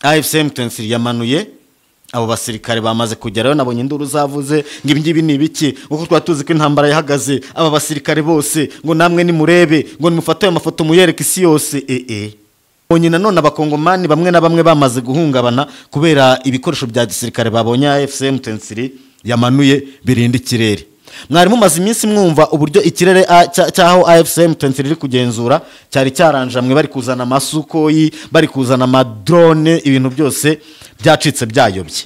AFC/M23 yamanuye abo basirikare bamaze kugerayo nabonye induru zavuze ngibi ni ibiki uko twatuzi ko intambara yahagaze aba basirikare bose ngo namwe ni murebe ngo nimufate ayo mafoto muyereke isi yose bonye nanone abakongomani bamwe na bamwe bamaze guhungabana kubera ibikoresho bya gisirikare babonye AFC/M23 yamanuye birinda ikirere. Mwari mumaze iminsi mwumva uburyo ikirere cyaho AFC/M23 iri kugenzura cyari cyaranjamwe bari kuzana amasukoyi bari kuzana amadrone ibintu byose byacitse byayobye.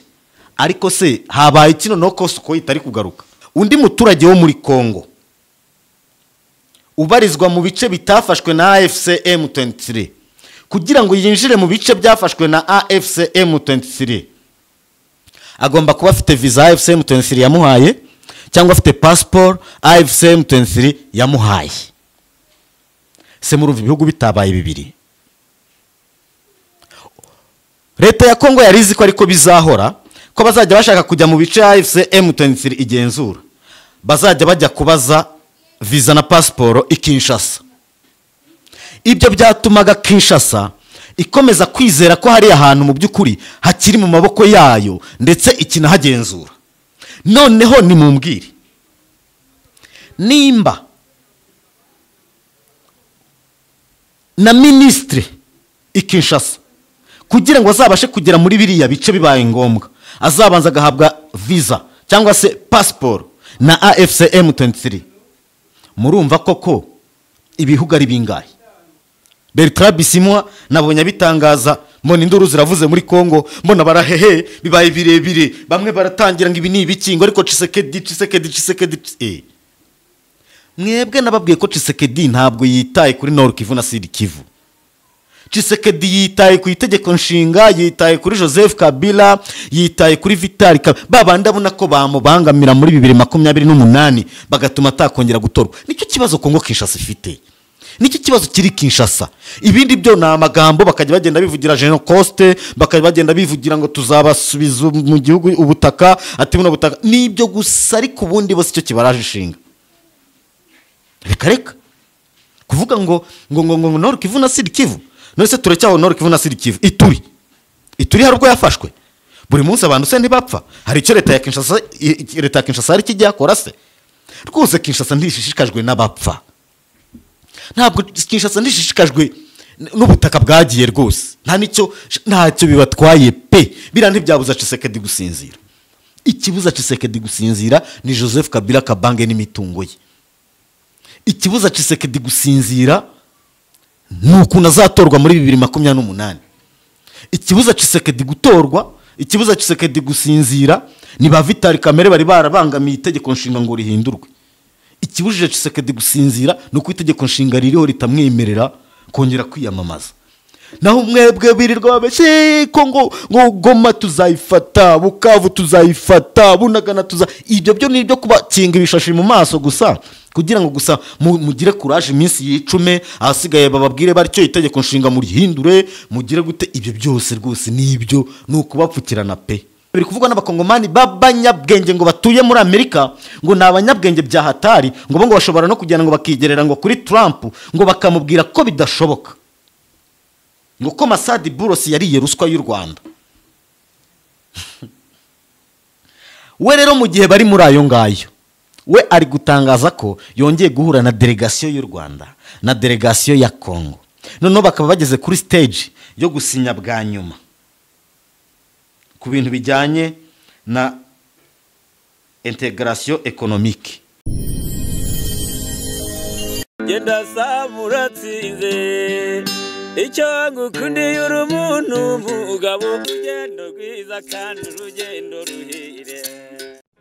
Ariko se habaye kino noko sukoyi itari kugaruka. Undi muturage wo muri Kongo ubarizwa mu bice bitafashwe na AFC/M23 kugira ngo yinjire mu bice byafashwe na AFC/M23 agomba kuba afite visa AFC/M23 yamuhaye cyangwa afite passport AFC/M23 yamuhaye. Se muri ibihugu bitabaye bibiri. Leta ya Kongo yarizi ko ariko bizahora ko bazajya bashaka kujya mu bice AFC/M23 igenzura bazajya bajya kubaza visa na passport ikinshasa. Ibyo byatumaga Kinshasa ikomeza kwizera ko hari ahantu mu by'ukuri hakiri mu maboko yayo ndetse ikinahagenzura. Noneho ni mumbwire nimba na ministre ikinshasa kugira ngo azabashe kugera muri biriya bice bibaye ngombwa azabanza gahabwa visa cyangwa se passport na AFC/M23. Murumva koko ibihugu ari bingahe? Bertrand Bisimwa nabonye bitangaza mbona induru ziravuze muri Kongo mbona barahehe bibaye birebire bamwe baratangira ngo ibi ni ibikingo ariko Tshisekedi mwebwe nababwiye ko Tshisekedi ntabwo yitaye kuri Nord Kivu na Sud Kivu. Tshisekedi yitaye ku itegeko nshinga, yitaye kuri Joseph Kabila, yitaye kuri Vital babandi abona ko bamubangamira muri 2028 bagatuma atakongera gutorwa. Nicyo kibazo Kongo Kinshasa ifite. Niki kibazo kiri Kinshasa. Ibindi byo na amagambo bakajya bagenda bivugira Gen Coste, bakajya bagenda bivugira ngo tuzabasubiza mu gihugu ubutaka, ati buno butaka nibyo gusa ariko ubundi bose cyo kibaraje ishinga. Reka kuvuga ngo Nord Kivu na Sud Kivu. Nose turacyaho Nord Kivu na Sud Kivu. Ituri harubwo yafashwe. Buri munsi abantu se ntibapfa. Hari icyo leta ya Kinshasa ari kijya akora se. Rwose Kinshasa ntishishikajwe n'abapfa. Ntabwo Kinshasa ndishishikajwe n'ubutaka bwagiye rwose. Ntacyo bibatwaye pe. Bira ntibyabuza Tshisekedi gusinzira. Ikibuza Tshisekedi gusinzira ni Joseph Kabila Kabange n'imitungo ye. Ikibuza Tshisekedi gusinzira nuko nazatorwa muri 2028. Ikibuza Tshisekedi gutorwa, ikibuza Tshisekedi gusinzira ni ba Vital Kamere bari barabangamiye itegeko nshinga ngo rihindurwe. Ikibujije Tshisekedi gusinzira nuko itegeko nshinga ririho ritamwemerera kongera kwiyamamaza. Naho mwebwe birirwa babeshe Kongo ngo Goma tuzayifata, Bukavu tuzayifata, Bunagana ibyo byo nibyo kubakinga ibishashi mu maso gusa kugira ngo gusa mugire courage iminsi yicume ahasigaye bababwire baricyo itegeko nshinga muri hindure mugire gute. Ibyo byose rwose nibyo nuko bapfukirana pe. Biri kuvugwa n'abakongomani babanyabwenge ngo batuye muri Amerika ngo nabanyabwenge bya hatari ngo bo ngo bashobora no kujyana ngo bakigerera ngo kuri Trump ngo bakamubwira ko bidashoboka ngo ko Masadi Burosi yariye ruswa y'u Rwanda. We rero mu gihe bari muri ayo ngayo we ari gutangaza ko yongeye guhura na delegation y'u Rwanda na delegation ya Kongo. Noneho bakaba bageze kuri stage yo gusinya bwa nyuma ku bintu bijyanye na integration économique. Genda samuratsinze icyo ngukundiye urumuntu mugabo ugendo rwiza kandi urugendo ruhire.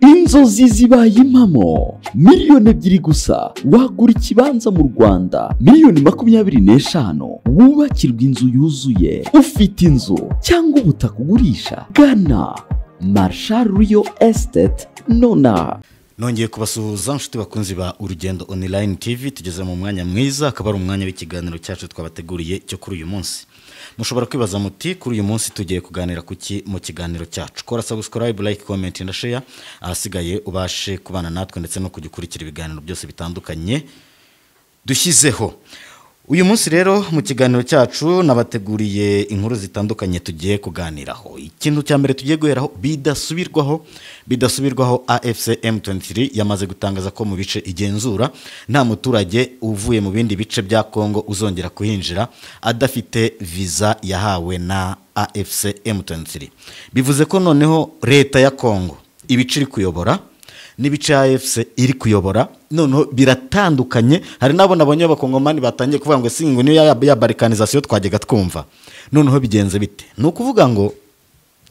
Inzozi zibaye impamo miliyoni 2 gusa wagura ikibanza mu Rwanda miliyoni 25 wubakirwa inzu yuzuye. Ufite inzu cyangwa ubutaka ugurisha gana Marshal Real Estate nona. Nongeye kubasuhuza nshuti bakunzi ba Urugendo Online TV. Tugeze mu mwanya mwiza akaba ari umwanya w'ikiganiro cyacu twabateguriye cyo kuri uyu munsi. Mushobora kwibaza muti kuri uyu munsi tugiye kuganira kuki mu kiganiro cyacu. Kora subscribe, like, comment and share ahasigaye ubashe kubana natwe ndetse no kugikurikira ibiganiro byose bitandukanye dushyizeho. uyu munsi rero mu kiganiro cyacu nabateguriye inkuru zitandukanye tugiye kuganiraho. Ikintu cya mbere tugiye guheraho bidasubirwaho AFC M23 yamaze gutangaza ko mu bice igenzura nta muturage uvuye mu bindi bice bya Kongo uzongera kuhinjira adafite visa yahawe na AFC M23. Bivuze ko noneho leta ya Kongo ibice iri kuyobora n'ibice AFC iri kuyobora noneho biratandukanye. Hari nabo nabonye abakongomani batangiye kuvuga ngo singo niyo ya balkanization twagega twumva. Noneho bigenze bite? No kuvuga ngo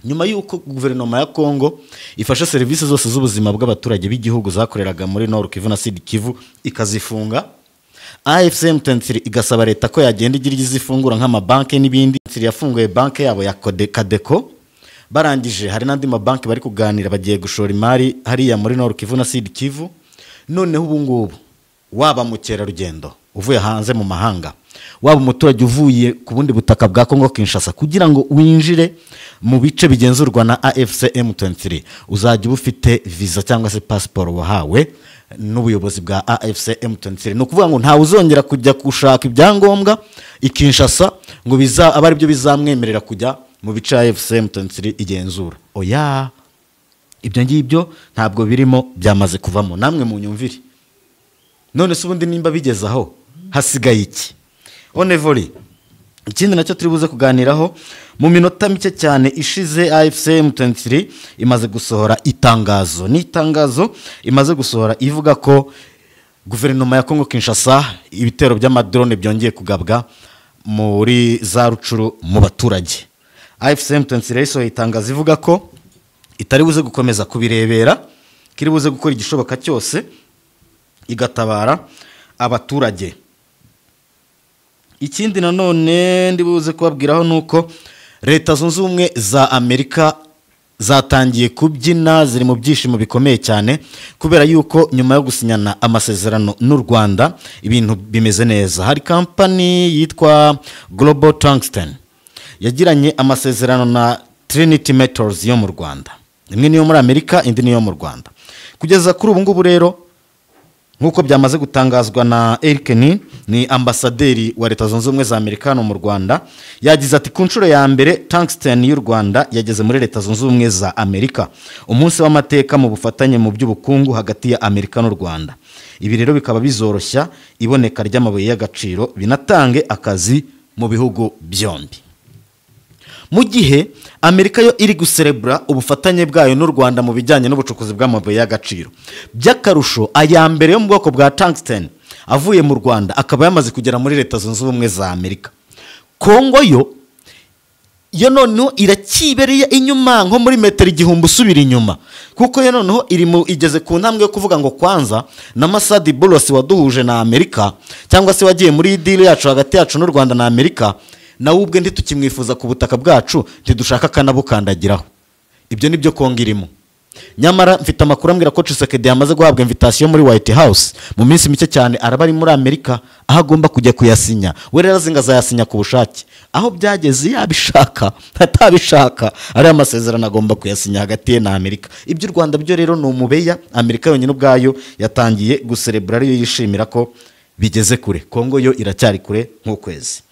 nyuma y'uko guverinoma ya Kongo ifasha serivisi zose z'ubuzima bw'abaturage b'igihugu zakoreraga muri Nord Kivu na Sud Kivu ikazifunga, AFC M23 igasaba leta ko yagenda igira izifungura nk'amabanki n'ibindi. Yafunguye banki yabo ya Kadeko, barangije hari n'andi mabanki bari kuganira bagiye gushora imari hariya muri Nord Kivu na Sud Kivu. Noneho ubu ngubu waba mukerarugendo uvuye hanze mu mahanga, waba umuturage uvuye ku bundi butaka bwa Kongo Kinshasa, kugira ngo winjire mu bice bigenzurwa na AFC M23 uzajya uba ufite visa cyangwa se passport wahawe n'ubuyobozi bwa AFC M23. No kuvuga ngo nta uzongera kujya gushaka ibyangombwa ikinshasa ngo abari byo bizamwemerera kujya mu bice AFC M23 igenzura. Oya, ibyo ngibyo ntabwo birimo, byamaze kuvamo. Namwe mu nyumvire. None se ubundi nimba bigezaho hasigaye iki? Onevoli, ikindi nacyo turi buze kuganiraho mu minota mike cyane ishize, AFC M23 imaze gusohora itangazo. Ni itangazo imaze gusohora ivuga ko guverinoma ya Kongo Kinshasa ibitero by'amadrone byongeye kugabwa muri za Rucuru mu baturage. AFC M23 isohoye itangazo ivuga ko itari buze gukomeza kubirebera, kiri buze gukora igishoboka cyose igatabara abaturage. Ikindi nanone ndi buze kubabwiraho nuko leta zunze ubumwe za Amerika zatangiye kubyina, ziri mu byishimo bikomeye cyane kubera yuko nyuma yo gusinyana amasezerano n'u Rwanda ibintu bimeze neza. Hari company yitwa Global Tungsten yagiranye amasezerano na Trinity Metals yo mu Rwanda. Imwe niyo muri Amerika, indi niyo mu Rwanda. Kugeza kuri ubu ngubu rero nkuko byamaze gutangazwa na Eric ni ambasaderi wa leta zunze ubumwe za Amerika no mu Rwanda, yagize ati ku nshuro ya mbere Tungsten y'u Rwanda yageze muri leta zunze ubumwe za Amerika, umunsi w'amateka mu bufatanye mu by'ubukungu hagati ya Amerika n'u Rwanda. Ibi rero bikaba bizoroshya iboneka ry'amabuye y'agaciro, binatange akazi mu bihugu byombi. Mu gihe Amerika yo iri guserebura ubufatanye bwayo n'u Rwanda mu bijyanye n'ubucukuzi bw'amabuye y'agaciro. By'akarusho aya mbere yo mu bwoko bwa Tungsten avuye mu Rwanda akaba yamaze kugera muri leta zunze ubumwe za Amerika. Kongo yo noneho irakibereye inyuma nko muri metero 1000 usubira inyuma, kuko yo noneho igeze ku ntambwe yo kuvuga ngo kwanza na Masadi Bolos waduhuje na Amerika cyangwa se wagiye muri deal yacu hagati yacu n'u Rwanda na Amerika, na ubwe ndi tukimwifuza ku butaka bwacu ntidushaka kanabukandagiraho. Ibyo nibyo Kongo irimo. Nyamara mfite amakuru ambwira ko Tshisekedi yamaze guhabwa invitation muri White House mu minsi mike cyane, araba ari muri Amerika aho agomba kujya kuyasinya. We rero azingaza yasinya ku bushake, aho byageze yabishaka atabishaka ari amasezerano agomba kuyasinya hagati ye na Amerika. Ibyo u Rwanda byo rero ni umubeya. Amerika yonyine ubwayo yatangiye guserebura, ariyo yishimira ko bigeze kure. Kongo yo iracyari kure nk'ukwezi.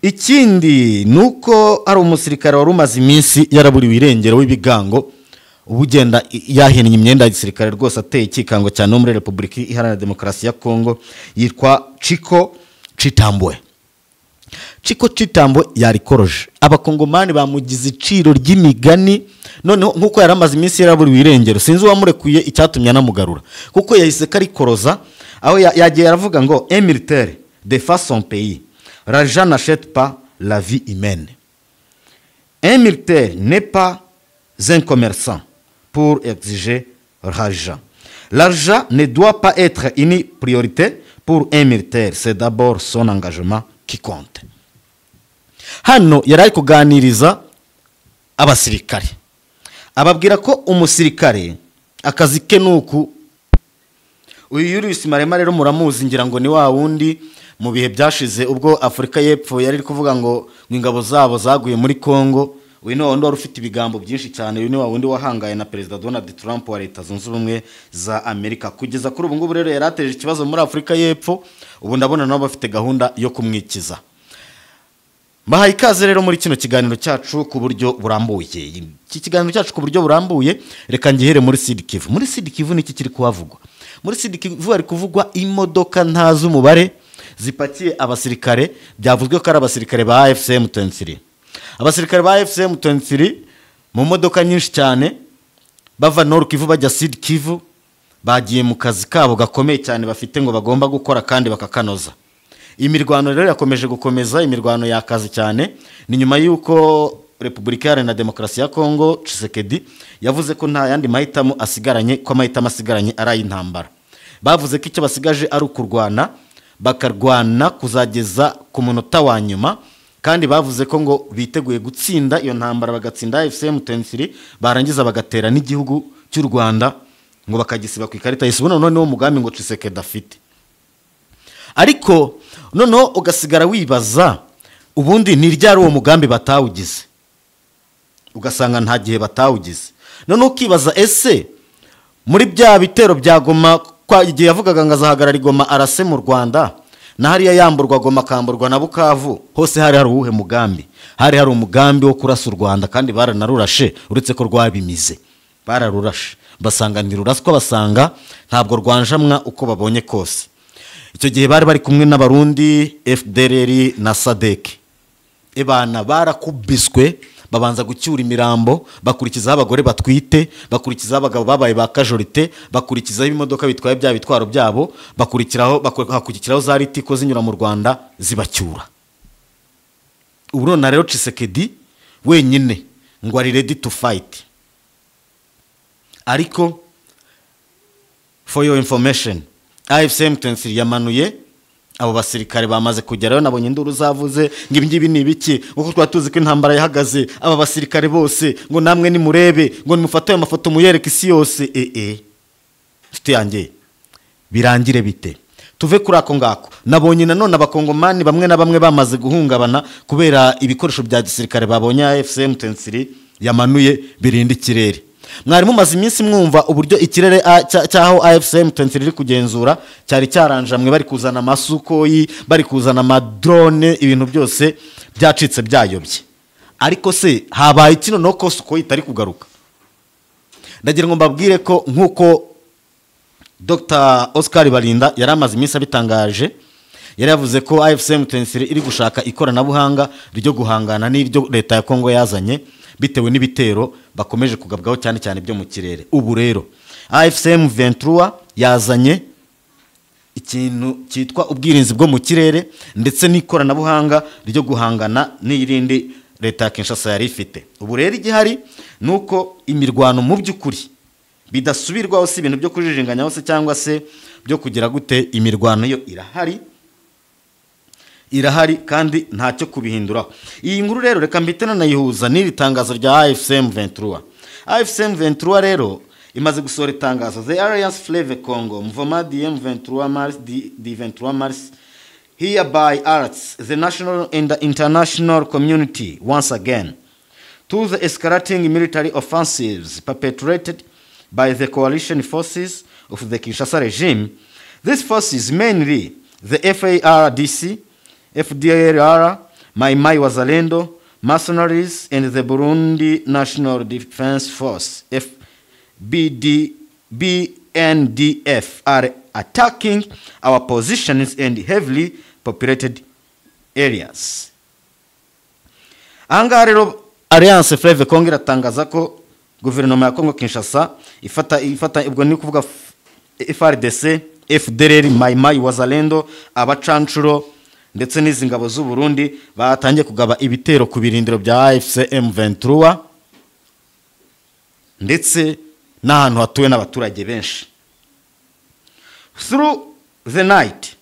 Ikindi nuko ari umusirikare wari umaze iminsi yaraburiwe irengero w'ibigango, ubugenda yahinnye imyenda ya gisirikare rwose ateye ikikango cyane muri Repubulika Iharanira Demokarasi ya Kongo, yitwa Chiko Chitambwe yarikoroje. Abakongomani bamugize iciro ry'imigani, noneho nkuko yaramaze iminsi yaraburiwe irengero sinzi uwamurekuye icyatumye anamugarura, kuko yahise karikoroza aho yagiye aravuga ngo un militaire défend son pays. L'argent n'achète pas la vie humaine. Un militaire n'est pas un commerçant pour exiger l'argent. L'argent ne doit pas être une priorité pour un militaire. C'est d'abord son engagement qui compte. Hano yari kuganiriza abasirikare, ababwira ko umusirikare akazi ke nuku. Uyu Yurius Marema rero muramuzi, ngira ngo ni wa wundi mu bihe byashize ubwo Afrika y'Epfo yari kuvuga ngo ingabo zabo zaguye muri Kongo, uyu ni wundi wari ufite ibigambo byinshi cyane, uyu ni wundi wahangaye na perezida Donald Trump wa Leta Zunze Ubumwe za Amerika. Kugeza kuri ubu ngubu rero yarateje ikibazo muri Afurika y'Epfo, ubu ndabona nabo bafite gahunda yo kumwikiza. Mbahaye ikaze rero muri kino kiganiro cyacu ku buryo burambuye. Iki kiganiro cyacu ku buryo burambuye, reka ngihere muri Sud Kivu. Muri Sud Kivu niki kiri kuhavugwa? Muri Sud Kivu hari kuvugwa imodoka ntazi umubare zipakiye abasirikare, byavuzwe ko ari abasirikare ba AFC/M23. Abasirikare ba AFC/M23 mu modoka nyinshi cyane bava Nord Kivu bajya Sud Kivu, bagiye mu kazi kabo gakomeye cyane bafite ngo bagomba gukora kandi bakakanoza. Imirwano rero yakomeje gukomeza, imirwano yakaze cyane, ni nyuma y'uko Repubulika Iharanira Demokarasi ya Kongo Tshisekedi yavuze ko nta yandi mahitamo asigaranye, ko amahitamo asigaranye ari ay'intambara. Bavuze ko icyo basigaje ari ukurwana, bakarwana kuzageza ku munota wa nyuma, kandi bavuze ko ngo biteguye gutsinda iyo ntambara, bagatsinda AFC/M23, barangiza bagatera n'igihugu cy'u Rwanda ngo bakagisiba ku ikarita y'isi. Noneho niwo mugambi ngo Tshisekedi afite. Ariko noneho ugasigara wibaza, ubundi ni ryari uwo mugambi batawugize? Ugasanga nta gihe batawugize. Noneho ukibaza, ese muri bya bitero bya Goma, kwa igihe yavugaga ngo azahagarara Goma arase mu Rwanda, na hariya yamburwa Goma kamburwa na Bukavu, hose hari uwuhe mugambi? Hari umugambi wo kurasa u Rwanda, kandi baranarurashe, uretse ko rwabimize. Bararurashe basanga ntiruraswa, basanga ntabwo rwanjamwa uko babonye kose. Icyo gihe bari kumwe n'abarundi FDLR na SADC. Ebana barakubiswe, babanza gucyura imirambo, bakurikizaho abagore batwite, bakurikizaho abagabo babaye ba casualty, bakurikizaho ibimodoka bitwaye bya bitwaro byabo, hakurikiraho za ritiko zinyura mu Rwanda zibacyura. Ubu none rero Tshisekedi wenyine ngo ari ready to fight. Ariko for your information, AFC/M23 yamanuye abo basirikare bamaze kugerayo, nabonye induru zavuze ngo ibingibi ni ibiki, uko twatuzi ko intambara yahagaze, aba basirikare bose ngo namwe ni murebe, ngo nimufate amafoto muyereke isi yose. Nshuti yanjye, birangire bite? Tuve kuri ako ngako. Nabonye nanone abakongomani bamwe na bamwe bamaze guhungabana kubera ibikoresho bya gisirikare babonye AFC/M23 yamanuye birinda ikirere. Mwari mumaze iminsi mwumva uburyo ikirere cyaho AFC/M23 iri kugenzura cyari cyaranjamwe, bari kuzana amasukoyi, bari kuzana amadrone, ibintu byose byacitse byayobye. Ariko se habaye kino noko sukoyi itari kugaruka? Ndagira ngo mbabwire ko nkuko Dr. Oscar Balinda yari amaze iminsi abitangaje, yari yavuze ko AFC/M23 iri gushaka ikoranabuhanga ryo guhangana n'iryo leta ya Kongo yazanye, bitewe n'ibitero bakomeje kugabwaho cyane cyane byo mu kirere. Ubu rero AFC/M23 yazanye ikintu cyitwa ubwirinzi bwo mu kirere ndetse n'ikoranabuhanga ryo guhangana n'irindi leta ya Kinshasa yari ifite. Ubu rero igihari nuko imirwano mu by'ukuri bidasubirwaho, si ibintu byo kujijinganya hose cyangwa se byo kugira gute, imirwano yo irahari kandi ntacyo kubihinduraho. Iyi nkuru rero reka mbite nayihuza n'iri tangazo rya AFC/M23. AFC/M23 rero imaze gusohora itangazo: The Alliance Fleuve Congo, Mouvement M23 Mars, D23 Mars, hereby alerts the national and international community once again to the escalating military offensives perpetrated by the coalition forces of the Kinshasa regime. These forces, mainly the FARDC, FDLR, Mai Wazalendo, mercenaries, and the Burundi National Defense Force, BNDF, are attacking our positions in heavily populated areas. Anga rero Alliance Fleuve Congo iratangaza ko guverinoma ya Kongo Kinshasa ifata ubwo ni kuvuga FARDC, FDLR, Mai Wazalendo, abacancuro ndetse n'izi ngabo z'u Burundi batangiye kugaba ibitero ku birindiro bya AFC/M23 ndetse n'ahantu hatuwe n'abaturage benshi. Through the night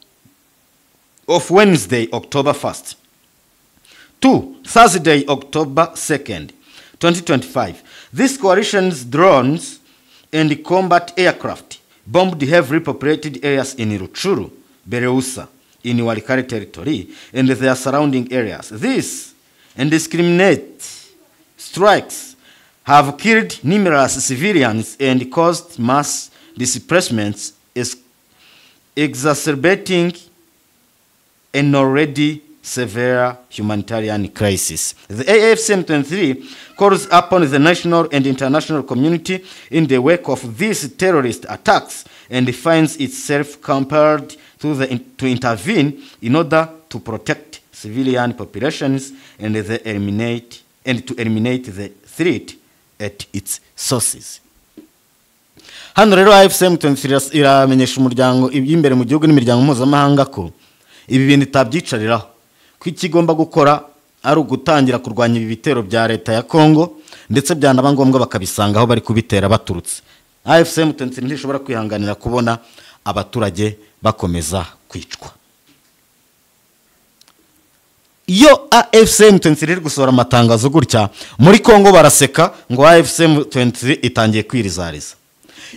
of Wednesday, October 1st to Thursday, October 2nd, 2025, these coalition's drones and combat aircraft bombed heavily populated areas in Ruchuru, Bereusa, in Walikale territory and their surrounding areas. This indiscriminate strikes have killed numerous civilians and caused mass displacements, exacerbating an already severe humanitarian crisis. The AFCM23 calls upon the national and international community in the wake of these terrorist attacks and finds itself compelled to intervene in order to protect civilian populations and to eliminate the threat at its sources. Hano rero AFCM23 iramenyesha umuryango iby'imbere mu gihugu n'imiryango mpuzamahanga ko ibi bintu itabyicariraho, ko ikigomba gukora ari ugutangira kurwanya ibi bitero bya leta ya Kongo, ndetse byanaba ngombwa bakabisanga aho bari kubitera baturutse. AFCM23 ntishobora kwihanganira kubona abaturage bakomeza kwicwa. Iyo AFCM23 iri gusohora amatangazo gutya muri Kongo baraseka ngo AFCM23 itangiye kwirizariza.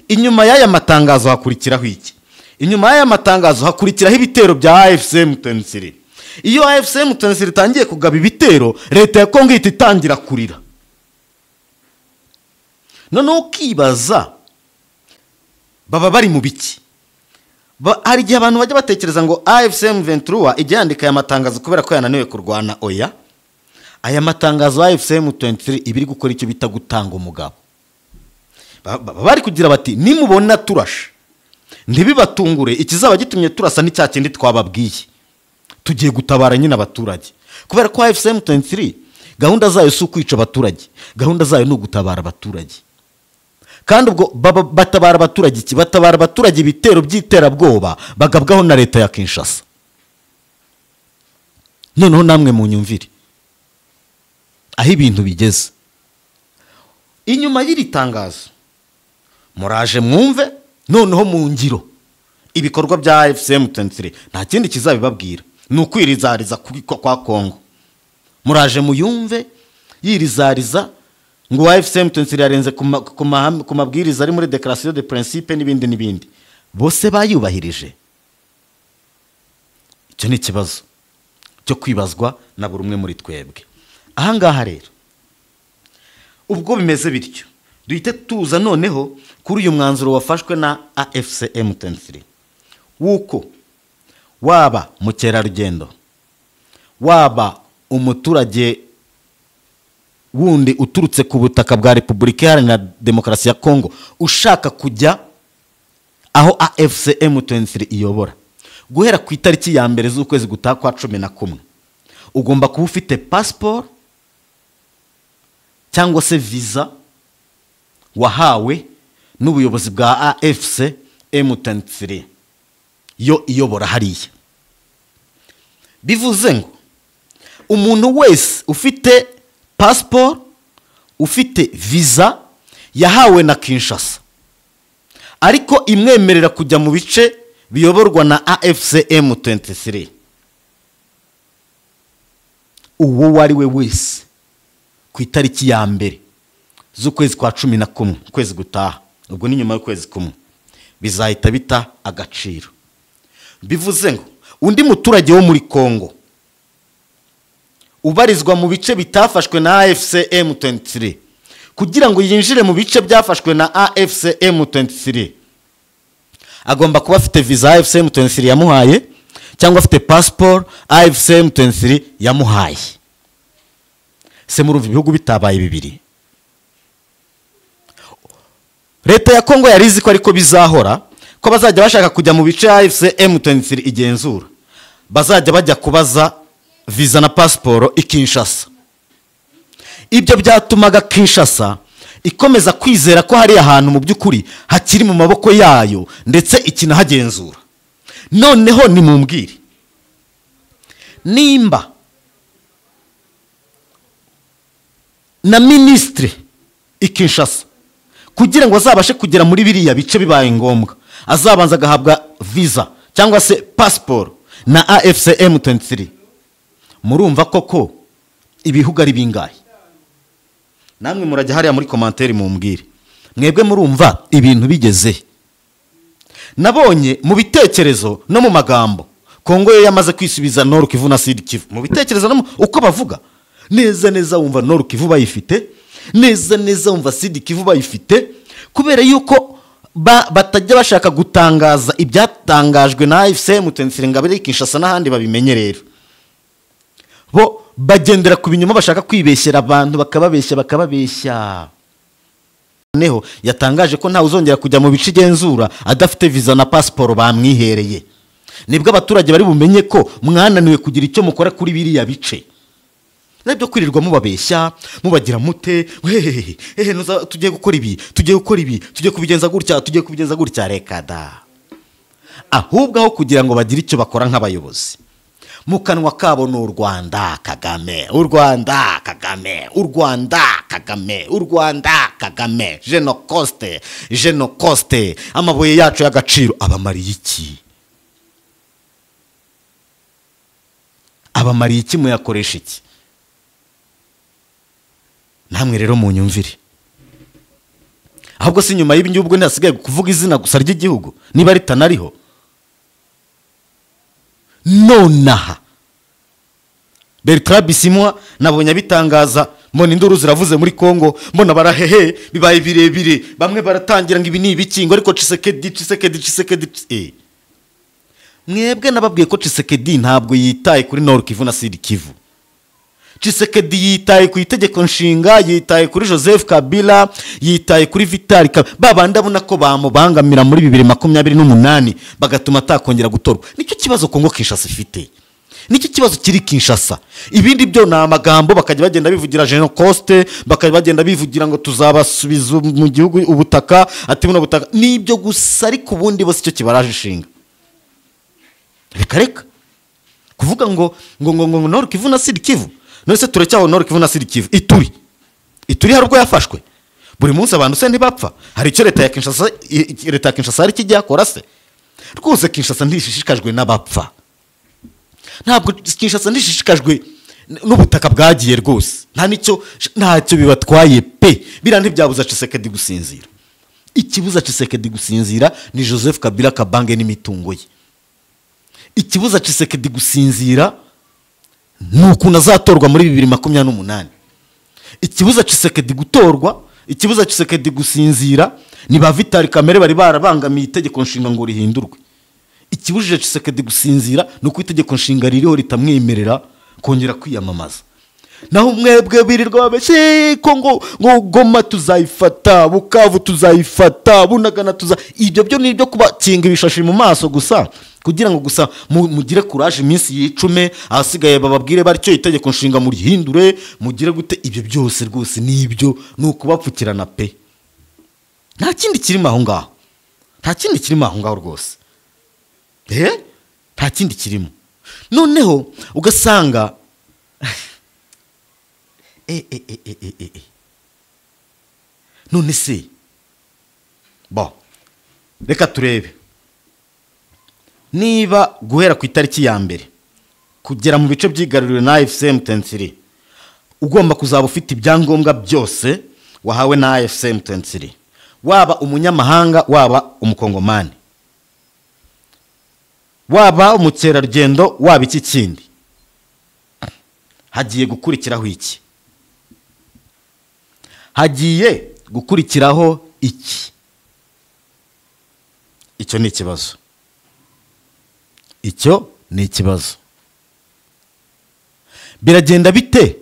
Inyuma y'aya matangazo hakurikiraho iki? Inyuma y'aya matangazo hakurikiraho ibitero bya AFCM23. Iyo AFCM23 itangiye kugaba ibitero, leta ya Kongo itangira kurira. None ukibaza baba bari mu biki? Hari igihe abantu bajya batekereza ngo AFCM23 ijya yandika aya matangazo kubera ko yananiwe kurwana. Oya, aya matangazo AFCM23 ibiri gukora icyo bita gutanga umugabo. Bari kugira bati nimubona turasha ntibibatungure, ikizaba gitumye turasa n'icya kindi twababwiye, tugiye gutabara nyine abaturage. Kubera ko AFCM23 gahunda zayo si ukwica abaturage, gahunda zayo ni ugutabara abaturage. Kandi ubwo batabara abaturage iki? Batabara abaturage ibitero by'iterabwoba bagabwaho na leta ya Kinshasa. Noneho namwe mu nyumvire aho ibintu bigeze. Inyuma y'iri tangazo muraje mwumve noneho mu ngiro ibikorwa bya AFCM23 nta kindi kizabibabwira, ni ukwirizariza kwa Kongo. Muraje muyumve yirizariza ngo AFCM23 yarenze ku mabwiriza ari muri Declaration de Principe n'ibindi. Bose bayubahirije? Icyo ni ikibazo cyo kwibazwa na buri umwe muri twebwe. Ahangaha rero ubwo bimeze bityo, duhite tuza noneho kuri uyu mwanzuro wafashwe na AFCM23 wuko waba mukerarugendo, waba umuturage wundi uturutse ku butaka bwa Repubulika Iharanira Demokarasi ya Kongo ushaka kujya aho AFCM23 iyobora, guhera ku itariki ya mbere z'ukwezi gutaha kwa 11 ugomba kuba ufite passport cyangwa se visa wahawe n'ubuyobozi bwa AFCM23 yo iyobora hariya. Bivuze ngo umuntu wese ufite passport, ufite visa yahawe na Kinshasa ariko imwemerera kujya mu bice biyoborwa na AFCM23, uwo wari we wese ku itariki ya mbere z'ukwezi kwa 11 kwezi gutaha, ubwo ni nyuma y'ukwezi kumwe, bizahita bita agaciro. Bivuze ngo undi muturage wo muri Kongo ubarizwa mu bice bitafashwe na AFCM23 kugira ngo yinjire mu bice byafashwe na AFCM23 agomba kuba afite visa AFCM23 yamuhaye cyangwa afite passport AFCM23 yamuhaye. Se murumva ibihugu bitabaye bibiri. Leta ya Kongo yarizi ko ariko bizahora ko bazajya bashaka kujya mu bice AFCM23 igenzura, bazajya bajya kubaza visa na passport ikinshasa. Ibyo byatumaga Kinshasa ikomeza kwizera ko hari ahantu mu by'ukuri hakiri mu maboko yayo ndetse ikinahagenzura. Noneho ni mumbwire nimba na ministre ikinshasa kugira ngo azabashe kugera muri biriya bice bibaye ngombwa azabanza gahabwa visa cyangwa se passport na AFCM23. Murumva koko ibihugu ari bingahe? Namwe murajya hariya muri commentaire mumbwire mwebwe murumva ibintu bigeze. Nabonye mu bitekerezo no mu magambo Kongo yo yamaze kwisubiza Nord Kivu na Sud Kivu. Mu bitekerezo no uko bavuga neza wumva Nord Kivu bayifite, neza neza umva Kivu bayifite kubera yuko batajya bashaka gutangaza ibyatangajwe na FCM ngabire Kinshasa n'ahandi babimenye rero bo bagendera ku binyoma bashaka kwibeshyera abantu bakababeshya neho yatangaje ko ntawe uzongera kujya mu bice igenzura adafite visa na passport bamwihereye nibwo abaturage bari bumenye ko mwananiwe kugira icyo mukora kuri biriya bice nabyo kwirirwa mubabeshya mubagira mute tugiye gukora ibi tugiye kubigenza gutya reka da ahubwo aho kugira ngo bagire icyo bakora nk'abayobozi mu kanwa kabo ni u Rwanda Kagame Genocoste amabuye yacu y'agaciro abamariye iki muyakoresha iki namwe rero mu nyumvire ahubwo si nyuma y'ibingi ubwo ntasigaye kuvuga izina gusa ry'igihugu niba ritanariho nonaha Bertrand Bisimwa nabonye abitangaza mbona induru ziravuze muri Kongo mbona barahehe bibaye birebire bamwe baratangira ngo ibi ni ibikingo ariko Tshisekedi mwebwe nababwiye ko Tshisekedi ntabwo yitaye kuri Nord Kivu na Sud Kivu Tshisekedi yitaye ku itegeko nshinga yitaye kuri Joseph Kabila yitaye kuri Vital babandi abona ko bamubangamira muri 2028 bagatuma atakongera gutorwa nicyo kibazo Kongo Kinshasa ifite nicyo kibazo kiri Kinshasa ibindi byo na amagambo bakajya bagenda bivugira Genocoste bakajya bagenda bivugira ngo tuzabasubiza mu gihugu ubutaka ati buno butaka nibyo gusa ariko ubundi bose icyo kibaraje ishinga reka kuvuga ngo Nord Kivu na Sud Kivu nose turacyaho Nord Kivu na Sud Kivu ituri harwo yafashwe buri munsi abantu se ntibapfa hari icyo leta ya Kinshasa ari kijya akora se rwose Kinshasa ntishishikajwe n'abapfa ntabwo Kinshasa ntishishikajwe n'ubutaka bwagiye rwose ntacyo bibatwaye pe birandi byabuza Tshisekedi gusinzira ikibuza Tshisekedi gusinzira ni Joseph Kabila Kabange n'imitungo ye ikibuza Tshisekedi gusinzira nuko nazatorwa muri 2028 ikibuza Tshisekedi gutorwa ikibuza Tshisekedi gusinzira ni ba Vital Kamere bari barabangamiye itegeko nshinga ngo rihindurwe ikibujije Tshisekedi gusinzira nuko itegeko nshinga ririho ritamwemerera kongera kwiyamamaza naho mwebwe birirwa babeshye ko ngo Goma tuzayifata Bukavu tuzayifata Bunagana ibyo byo nibyo kubakinga ibishashi mu maso gusa kugira ngo gusa mugire courage iminsi yicume ahasigaye bababwire baricyo itegeko nshinga muri hindure mugire gute ibyo byose rwose nibyo nuko bapfukirana pe nta kindi kirimo aho ngaho rwose nta kindi kirimo noneho ugasanga none se reka turebe niba guhera ku itariki ya mbere kugera mu bice byigaruriwe na FCM23 ugomba kuzaba ufite ibyangombwa byose wahawe na FCM23 waba umunyamahanga waba umukongomani waba umukerarugendo waba iki kindi hagiye gukurikiraho iki icyo ni ikibazo biragenda bite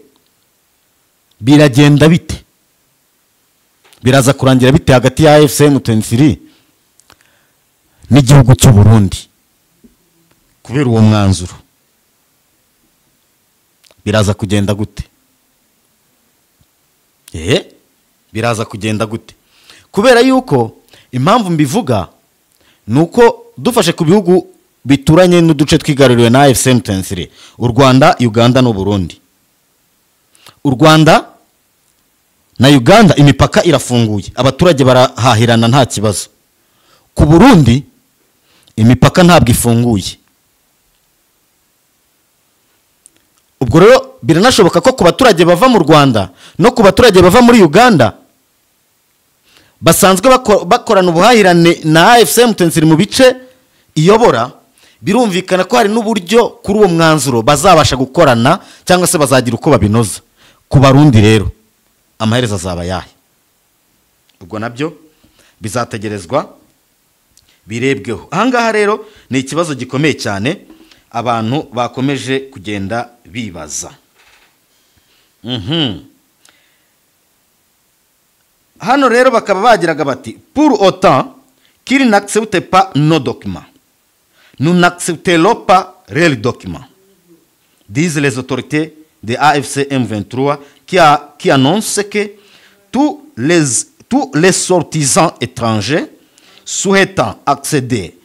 biraza kurangira bite hagati ya FCM23 n'igihugu cy'u Burundi kubera uwo mwanzuro biraza kugenda gute biraza kugenda gute kubera yuko impamvu mbivuga nuko dufashe ku bihugu bituranye n'uduce twigaruriwe na FCM23 u Rwanda Uganda no Burundi u Rwanda na Uganda imipaka irafunguye abaturage barahahirana nta kibazo ku Burundi imipaka ntabwo ifunguye ubwo rero biranashoboka ko ku baturage bava mu Rwanda no ku baturage bava muri Uganda basanzwe bakorana ubuhahirane na FCM23 mu bice iyobora birumvikana ko hari n'uburyo kuri uwo mwanzuro bazabasha gukorana cyangwa se bazagira uko babinoza ku Barundi rero amaherezo azaba yahe? Ubwo nabyo bizategerezwa birebweho. Ahangaha rero ni ikibazo gikomeye cyane abantu bakomeje kugenda bibaza. Hano rero bakaba bagiraga bati pour autant qu'il n'accepte pas nos documents, nous n'accepterons pas les documents, disent les autorités de AFC M23 qui annoncent que tous les sortisants étrangers souhaitant accéder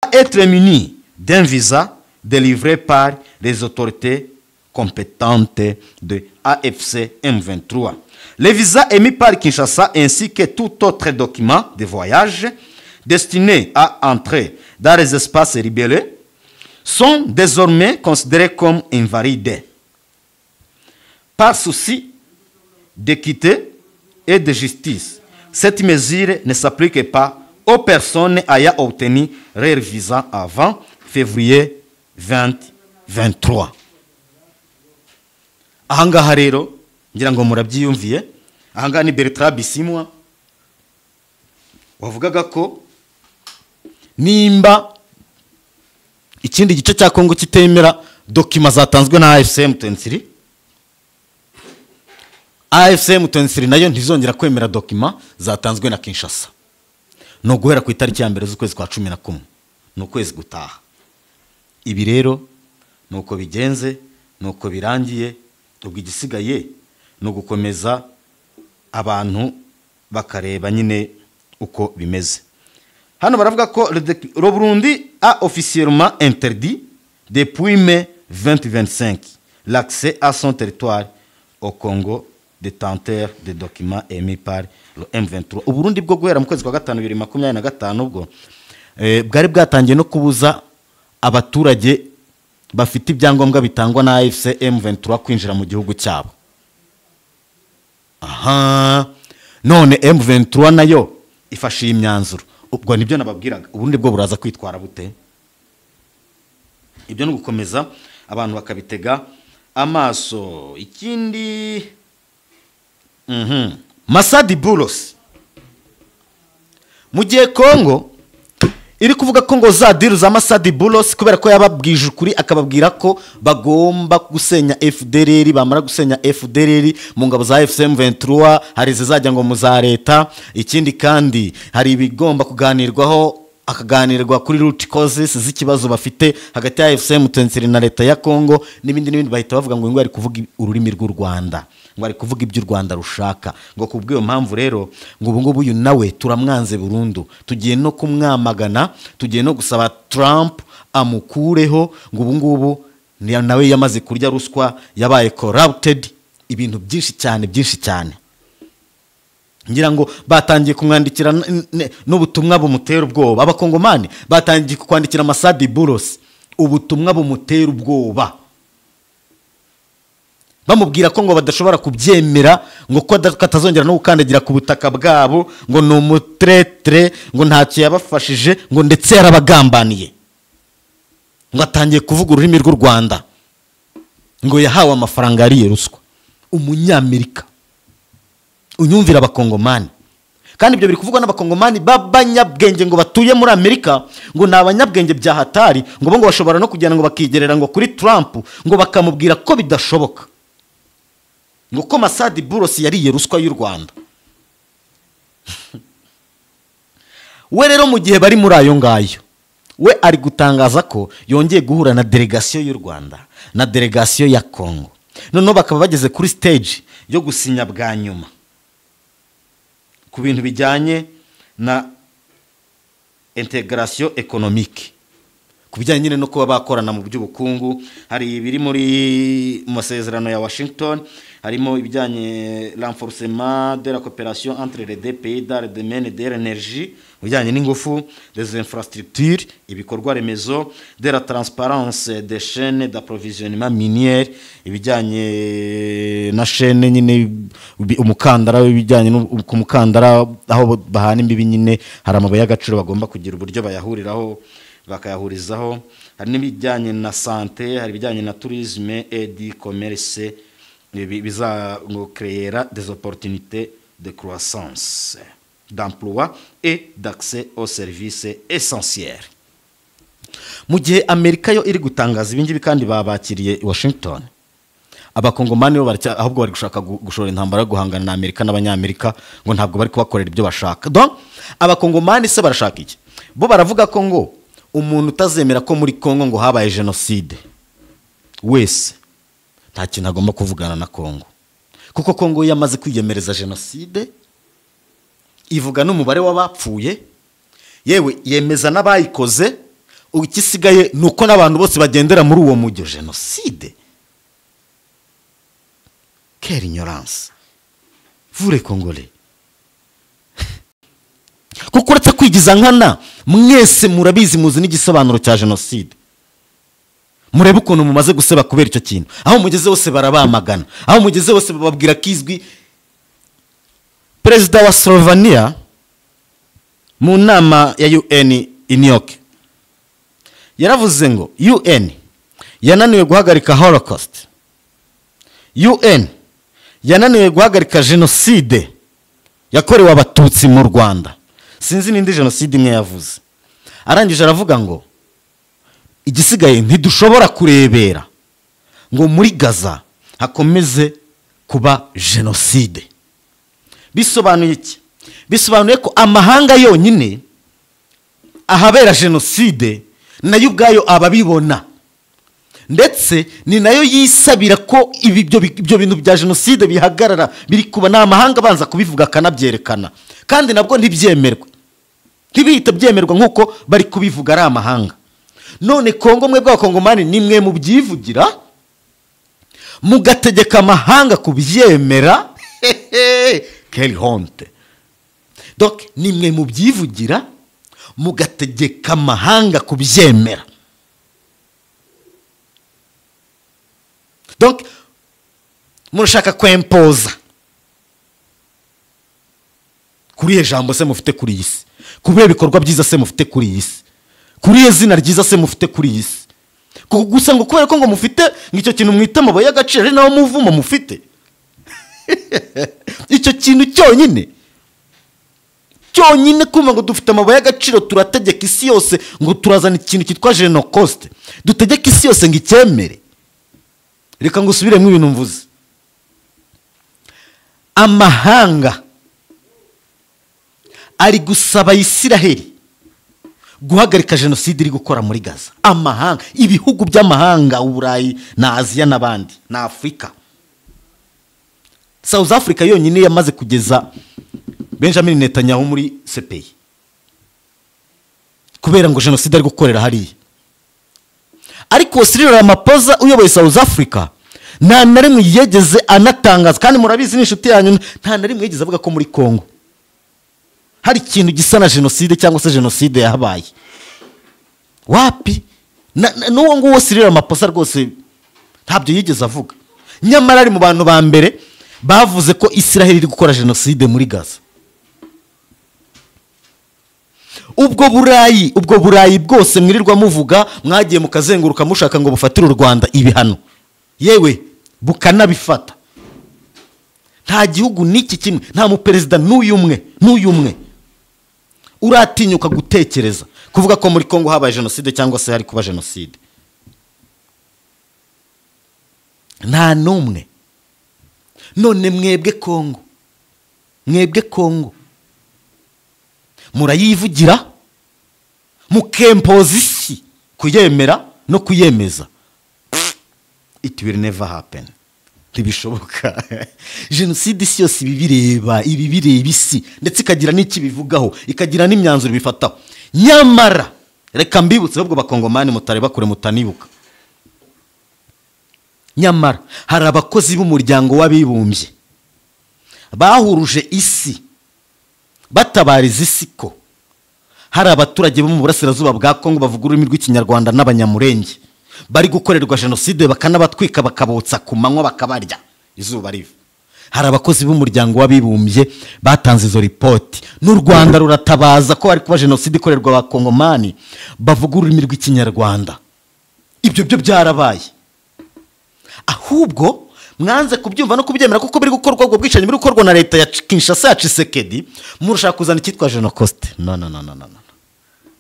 à être munis d'un visa délivré par les autorités compétentes de AFC M23. Les visas émis par Kinshasa ainsi que tout autre document de voyage destinés à entrer dans les espaces libérés sont désormais considérés comme invalides. Par souci d'équité et de justice, cette mesure ne s'applique pas aux personnes ayant obtenu leur visa avant février 2023. Ahangaha rero ngira ngo murabyiyumviye, ahangaha ni Bertrand Bisimwa wavugaga ko nimba ikindi gice cya Kongo kitemera dokima zatanzwe na AFC M23, AFC M23 nayo ntizongera kwemera dokima zatanzwe na Kinshasa. No guhera ku itariki ya mbere z'ukwezi kwa 11 n'ukwezi gutaha. Ibi rero nuko bigenze, nuko birangiye, ubwo igisigaye no gukomeza abantu bakareba nyine uko bimeze. Hano baravuga ko le Burundi a officiellement interdit depuis mai 2025 l'accès à son territoire au Congo détenteur de documents émis par le M23. Uburundi bwo guhera mu kwezi kwa 5 2025 ubwo bwari bwatangiye no kubuza abaturage bafite ibyangombwa bitangwa na AFC M23 kwinjira mu gihugu cyabo. None M23 nayo ifashe imyanzuro. Ubwo nibyo nababwiraga, ubundi bwo buraza kwitwara bute? Ibyo no gukomeza abantu bakabitega amaso. Ikindi Masadi Bulos mu gihe Kongo iri kuvuga ko ngo za diru za Masadi Bulos kubera ko yababwije ukuri akababwira ko bagomba gusenya FDLR, bamara gusenya FDLR mu ngabo za FCM 23 hari zizajya ngo mu za leta. Ikindi kandi hari ibigomba kuganirwaho, akaganirwa kuri root causes z'ikibazo bafite hagati ya FCM 23 na leta ya Kongo n'ibindi bahita bavuga ngo ari kuvuga ururimi rw'u Rwanda, ngo ari kuvuga ibyo u Rwanda rushaka, ngo kubw'iyo mpamvu rero ngo ubu ngubu uyu nawe turamwanze burundu, tugiye no kumwamagana, tugiye no gusaba Trump amukureho, ngo ubu ngubu nawe yamaze kurya ruswa, yabaye corrupted, ibintu byinshi cyane. Ngira ngo batangiye kumwandikira n'ubutumwa bumutera ubwoba. Abakongomani batangiye kwandikira Masadi Bulos ubutumwa bumutera ubwoba, bamubwira ko ngo badashobora kubyemera, ngo ko katazongera no gukandagira ku butaka bwabo, ngo ni umutretre, ngo ntacyo yabafashije, ngo ndetse yarabagambaniye, ngo atangiye kuvuga ururimi rw'u Rwanda, ngo yahawe amafaranga yariye ruswa. Umunyamerika unyumvira abakongomani, kandi ibyo biri kuvugwa n'abakongomani b'abanyabwenge ngo batuye muri Amerika, ngo ni abanyabwenge bya hatari, ngo bo ngo bashobora no kujyana ngo bakigerera ngo kuri Trump, ngo bakamubwira ko bidashoboka, ngo ko Masadi Bulos yariye ruswa y'u Rwanda. We rero mu gihe bari muri ayo ngayo, we ari gutangaza ko yongeye guhura na delegation y'u Rwanda na delegation ya Kongo, noneho bakaba bageze kuri stage yo gusinya bwa nyuma ku bintu bijyanye na integration économique, ku bijyanye nyine no kuba bakorana mu by'ubukungu. Hari ibiri muri masezerano ya Washington, harimo ibijyanye renforcement de la coopération entre les deux pays dans le domaine de l'énergie, bijyanye n'ingufu, des infrastructures, ibikorwa remezo, de la transparence des chaînes d'approvisionnement minière, ibijyanye na chaîne nyine umukandara, ibijyanye ku mukandara aho bahana imbibi nyine hari amabuye y'agaciro bagomba kugira uburyo bayahuriraho bakayahurizaho. Hari n'ibijyanye na santé, hari ibijyanye na tourisme et du commerce bizakreera des opportunités de croissance, d'emploi et d'accès aux services essentiels. Mu gihe Amerika yo iri gutangaza ibingibi kandi babakiriye i Washington, abakongomani bo ahubwo bari gushaka gushora intambara yo guhangana na Amerika n'abanyamerika, ngo ntabwo bari kubakorera ibyo bashaka. Donc abakongomani se barashaka iki? Bo baravuga ko ngo umuntu utazemera ko muri Kongo ngo habaye genocide wese nta kintu agomba kuvugana na Kongo, kuko Kongo yamaze kwiyemereza genocide, ivuga n'umubare w'abapfuye, yewe yemeza n'abayikoze. Ukisigaye nuko n'abantu bose bagendera muri uwo mujyo genocide. Quelle ignorance, vous les Congolais. Kuko uretse kwigiza nkana, mwese murabizi muzi n'igisobanuro cya genocide. Murebe ukuntu mumaze guseba kubera icyo kintu. Aho mugeze hose barabamagana, aho mugeze hose bababwira kizwi. Perezida wa Slovenia mu nama ya UN i New York yaravuze ngo UN yananiwe guhagarika Holocaust, UN yananiwe guhagarika genocide yakorewe abatutsi mu Rwanda. Sinzi n'indi genocide imwe yavuze. Arangije aravuga ngo igisigaye ntidushobora kurebera ngo muri Gaza hakomeze kuba genocide. Bisobanuye iki? Bisobanuye ko amahanga yonyine ahabera genocide nayo ubwayo ababibona, ndetse ni nayo yisabira ko ibyo bintu bya genocide bihagarara, biri kuba n'amahanga banza kubivuga kanabyerekana, kandi nabwo ntibyemerwe, ntibihita byemerwa nk'uko bari kubivuga ari amahanga. None Kongo mwe bw'abakongomani nimwe mu byivugira mugategeka amahanga kubyemera. Quelle honte. Donc nimwe mu byivugira mugategeka amahanga kubyemera. Donc murashaka kwempoza kuri ijambo se mufite kuri isi, kuri ibikorwa byiza se mufite kuri isi, kuri izina ryiza se mufite kuri isi. Gusa ngo kubera ko ngo mufite ngicyo kintu mwita amabuye y'agaciro ari nawo muvumo mufite. Icyo kintu cyonyine kumva ngo dufite amabuye y'agaciro, turategeka isi yose ngo turazana ikintu cyitwa genocide, dutegeka isi yose ngo icyemere. Reka ngo usubiremo ibintu mvuze. Amahanga ari gusaba Isiraheli guhagarika genocide iri gukora muri Gaza. Amahanga, ibihugu by'amahanga, Uburayi na Aziya n'abandi na Afrika. South Africa yonyine yamaze kugeza Benjamin Netanyahu muri CPI kubera ngo genocide ari gukorera hariya. Ariko Cyril Ramaphosa uyoboye South Africa nta na rimwe yegeze anatangaza, kandi murabizi n'inshuti yanyu, nta na rimwe yegeze avuga ko muri Kongo hari ikintu gisa na genocide cyangwa se genocide yahabaye. Wapi? N'uwo nguwo Cyril Ramaphosa rwose ntabyo yigeze avuga. Nyamara ari mu bantu ba mbere bavuze ko Isiraheli iri gukora genocide muri Gaza. Ubwo burayi bwose mwirirwa muvuga, mwagiye mukazenguruka mushaka ngo bufatire u Rwanda ibihano, yewe bukanabifata. Nta gihugu n'iki kimwe, nta mu perezida n'uyumwe uratinyuka gutekereza kuvuga ko muri Kongo habaye genocide cyangwa se hari kuba genocide. Nta numwe. None mwebwe Kongo murayivugira mukempoza isi kuyemera no kuyemeza. It will never happen. Ntibishoboka. Genocide isi yose ibibireba isi, ndetse ikagira n'iki bivugaho, ikagira n'imyanzuro bifataho. Nyamara reka mbibutse ahubwo bakongomani mutareba kure mutanibuka. Nyamara hari abakozi b'umuryango w'abibumbye bahuruje isi batabariza isi ko hari abaturage bo mu burasirazuba bwa Kongo bavuga ururimi rw'ikinyarwanda n'abanyamurenge bari gukorerwa genocide, bakanabatwika bakabotsa ku manywa bakabarya izuba riva. Hari abakozi b'umuryango w'abibumbye batanze izo report, n'u Rwanda ruratabaza ko hari kuba genocide ikorerwa abakongomani bavuga ururimi rw'ikinyarwanda. Ibyo byo byarabaye. Ahubwo mwanze kubyumva no kubyemera kuko biri gukorwa ubwo bwicanyi biri gukorwa na leta ya Kinshasa ya Tshisekedi murashaka kuzana icyitwa Genocoste.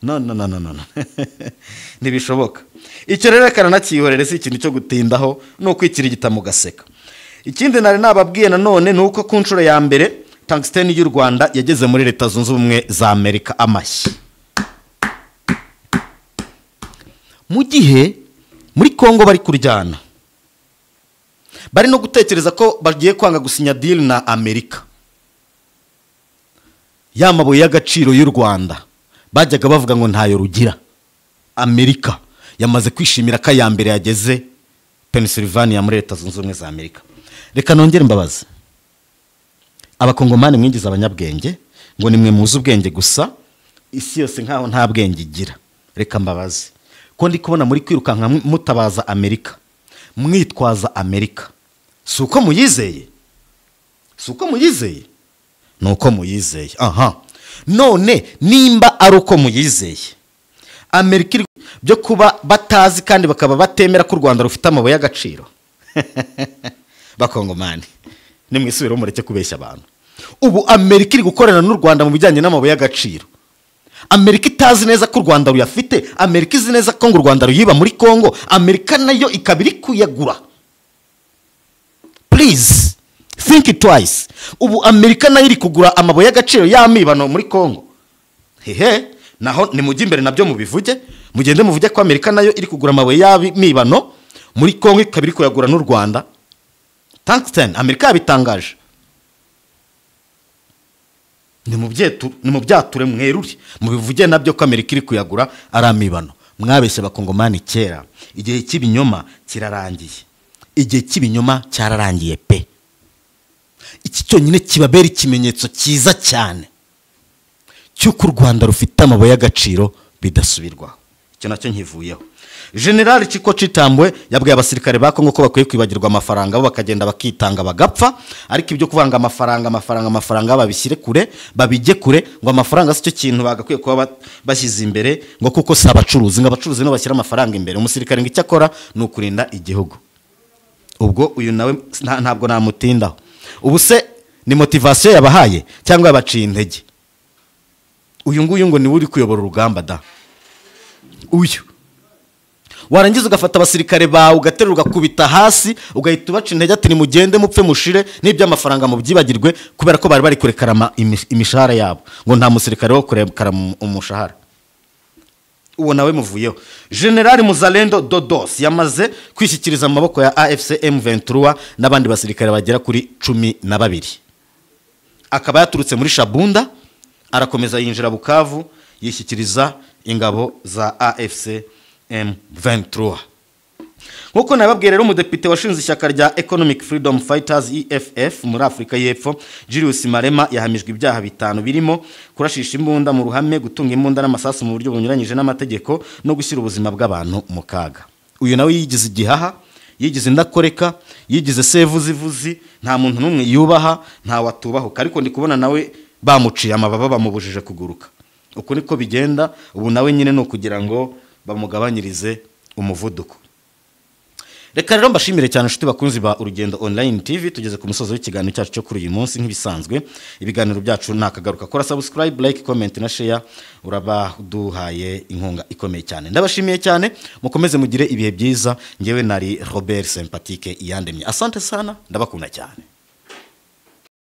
No ntibishoboka. Icyo rero kana nakihorere si ikintu cyo gutindaho no kwikirigita mu gaseka. Ikindi nari nababwiye nanone nuko ku nshuro ya mbere tungsten y'u Rwanda yageze muri Leta Zunze Ubumwe za Amerika. Amashyi. Mu gihe muri Kongo bari kuryana, bari no gutekereza ko bagiye kwanga gusinya deal na Amerika, ya mabuye y'agaciro y'u Rwanda bajyaga bavuga ngo ntayo rugira, Amerika yamaze kwishimira ko ya mbere yageze Pennsylvania muri Leta Zunze Ubumwe za Amerika. Reka nongere mbabaze abakongomani mwinjiza abanyabwenge ngo nimwe muzi ubwenge gusa, isi yose nkaho nta bwenge igira. Reka mbabaze ko ndi kubona muri kwirukanka mutabaza Amerika, mwitwaza Amerika. Suko muyizeye? Suko muyizeye? Nuko muyizeye. Aha. None nimba ari uko muyizeye, Amerika byo kuba batazi kandi bakaba batemera ko u Rwanda rufite amabuye y'agaciro. Bakongomani nimwisubire mureke kubeshya abantu. Ubu Amerika iri gukorana n'u Rwanda mu bijyanye n'amabuye y'agaciro. Amerika itazi neza ko u Rwanda ruyafite, Amerika izi neza ko u Rwanda ruyiba muri Kongo, Amerika nayo ikabiri kuyagura. Please think it twice. Ubu Amerika nayo iri kugura amabuye y'agaciro y'amibano muri Kongo. Hehe, naho ni mujye imbere nabyo mubivuge, mugende muvuge ko Amerika nayo iri kugura amabuye y'amibano muri Kongo ikabiri kuyagura n'u Rwanda. Tungsten Amerika yabitangaje. Ni mu byature mweruri mubivuge nabyo ko Amerika iri kuyagura ari amibano. Mwabeshye abakongomani kera. Igihe cy'ibinyoma kirarangiye. Igihe cy'ibinyoma cyararangiye pe. Iki cyonyine kibabera ikimenyetso cyiza cyane cy'uko u Rwanda rufite amabuye y'agaciro bidasubirwaho. Icyo nacyo nkivuyeho. General Chiko Chitambwe yabwiye abasirikare ba Kongo ko bakwiye kwibagirwa amafaranga bo bakagenda bakitanga bagapfa, ariko ibyo kuvanga amafaranga babishyire kure, babijye kure, ngo amafaranga si cyo kintu bagakwiye kuba bashyize imbere, ngo kuko si abacuruzi, ngo abacuruzi no bashyira amafaranga imbere. Umusirikare ngo icyo akora ni ukurinda igihugu. Ubwo uyu nawe ntabwo namutindaho. Ubu se ni motivation yabahaye cyangwa yabaciye intege? Uyu nguyu ngo ni uri kuyobora urugamba da. Uyu warangiza ugafata abasirikare bawe ugaterura ugakubita hasi ugahita ubaca intege ati ni mugende mupfe mushire n'ibyo amafaranga mu byibagirwe kubera ko bari kurekarama imishahara yabo, ngo nta musirikare wo kurekara umushahara. Uwo nawe muvuyeho. General Muzalendo Dodos yamaze kwishyikiriza mu maboko ya AFC M23 n'abandi basirikare bagera kuri 12. Akaba yaturutse muri Shabunda arakomeza yinjira Bukavu yishyikiriza ingabo za AFC M23. Nkuko nababwiye rero umudepite washinze ishyaka rya Economic Freedom Fighters EFF muri Afrika y'Epfo Julius Marema yahamijwe ibyaha 5 birimo kurashisha imbunda mu ruhame, gutunga imbunda n'amasasu mu buryo bunyuranyije n'amategeko no gushyira ubuzima bw'abantu mu kaga. Uyu nawe yigize igihaha, yigize ndakoreka, yigize sevuzivuzi, nta muntu numwe yubaha, nta watubaho, ariko ndi kubona nawe bamuciye amababa bamubujije kuguruka. Uko niko bigenda. Ubu nawe nyine no kugira ngo bamugabanyirize umuvuduko. Reka rero mbashimire cyane nshuti bakunzi ba Urugendo Online TV. Tugeze ku musozo w'ikiganiro cyacu cyo kuri uyu munsi. Nk'ibisanzwe ibiganiro byacu nakagaruka, kora subscribe, like, comment na share, uraba duhaye inkunga ikomeye cyane. Ndabashimiye cyane, mukomeze mugire ibihe byiza. Ngewe nari Robert Sympathique Iyandemye. Asante sana, ndabakunda cyane.